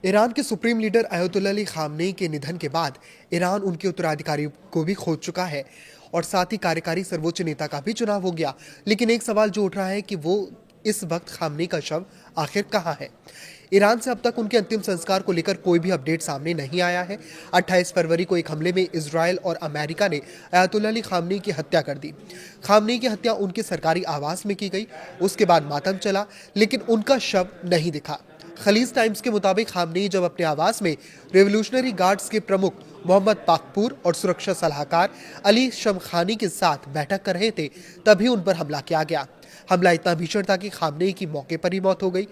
Iran के supreme leader अयतुल्ला Ali Khamenei के निधन के बाद ईरान उनके उत्तराधिकारी को भी खो चुका है और साथ ही कार्यकारी सर्वोच्च नेता का भी चुनाव हो गया। लेकिन एक सवाल जो उठ रहा है कि वो इस वक्त खामनेई का शव आखिर कहाँ है। ईरान से अब तक उनके अंतिम संस्कार को लेकर कोई भी अपडेट सामने नहीं आया है। 28 फरवरी को एक हमले में इजराइल और अमेरिका ने अयतुल्ला अली खामनेई की हत्या कर दी। खामनेई की हत्या उनके सरकारी आवास में की गई। उसके बाद मातम चला, लेकिन उनका शव नहीं दिखा। खलीज टाइम्स के मुताबिक खामनेई जब अपने आवास में रेवोल्यूशनरी गार्ड्स के प्रमुख मोहम्मद पाकपूर और सुरक्षा सलाहकार अली शमखानी के साथ बैठक कर रहे थे, तभी उन पर हमला किया गया। हमला इतना भीषण था कि खामनेई की मौके पर ही मौत हो गई।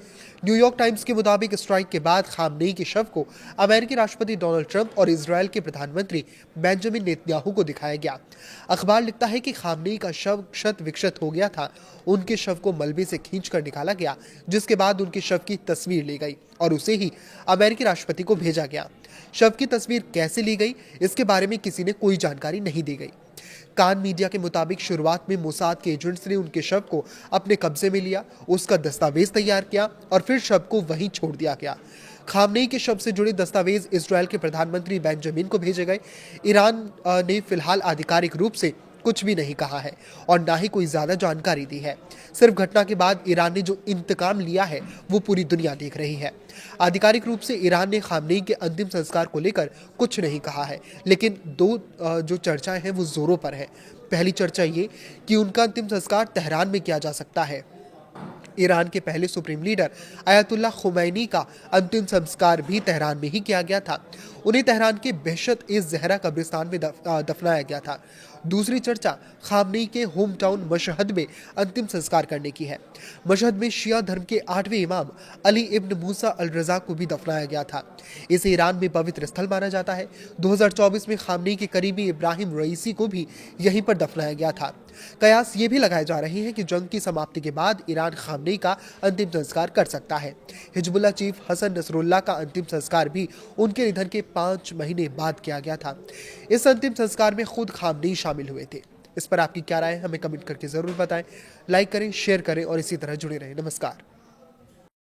न्यूयॉर्क टाइम्स के मुताबिक स्ट्राइक के बाद खामनेई के शव को अमेरिकी राष्ट्रपति डोनाल्ड ट्रंप और इजराइल के प्रधानमंत्री बेंजामिन नेतन्याहू को दिखाया गया। अखबार लिखता है कि खामनेई का शव क्षत विक्षत हो गया था। उनके शव को मलबे से खींचकर निकाला गया, जिसके बाद उनके शव की तस्वीर ली गई और उसे ही अमेरिकी राष्ट्रपति को भेजा गया। शव की तस्वीर कैसे ली गई, इसके बारे में किसी ने कोई जानकारी नहीं दी गई। कान मीडिया के मुताबिक शुरुआत में मोसाद के एजेंट्स ने उनके शव को अपने कब्जे में लिया, उसका दस्तावेज तैयार किया और फिर शव को वहीं छोड़ दिया गया। खामनेई के शव से जुड़े दस्तावेज इजराइल के प्रधानमंत्री बेंजामिन को भेजे गए। ईरान ने फिलहाल आधिकारिक रूप से कुछ भी नहीं कहा है और ना ही कोई ज्यादा जानकारी दी है। सिर्फ घटना के बाद ईरान ने जो इंतकाम लिया है वो पूरी दुनिया देख रही है। आधिकारिक रूप से ईरान ने खामनेई के अंतिम संस्कार को लेकर कुछ नहीं कहा है, लेकिन दो जो चर्चाएं हैं वो जोरों पर है। पहली चर्चा ये कि उनका अंतिम संस्कार तेहरान में किया जा सकता है। ईरान के पहले सुप्रीम लीडर अयतुल्ला खुमैनी का अंतिम संस्कार भी तेहरान में ही किया गया था। उन्हें तेहरान के बेहशत ए ज़हरा कब्रिस्तान में दफनाया गया था। दूसरी चर्चा खामनेई के होम टाउन मशहद में अंतिम संस्कार करने की है। मशहद में शिया धर्म के 8वें इमाम अली इब्न मूसा अल रजा को भी दफनाया गया था। इसे ईरान में पवित्र स्थल माना जाता है। 2024 में खामनेई के करीबी इब्राहिम रईसी को भी यहीं पर दफनाया गया था। कयास ये भी लगाए जा रहे हैं कि जंग की समाप्ति के बाद ईरान खामनेई का अंतिम संस्कार कर सकता है। हिजबुल्लाह चीफ हसन नसरुल्लाह का अंतिम संस्कार भी उनके निधन के 5 महीने बाद किया गया था। इस अंतिम संस्कार में खुद खामनेई शामिल हुए थे। इस पर आपकी क्या राय है, हमें कमेंट करके जरूर बताएं। लाइक करें, शेयर करें और इसी तरह जुड़े रहें। नमस्कार।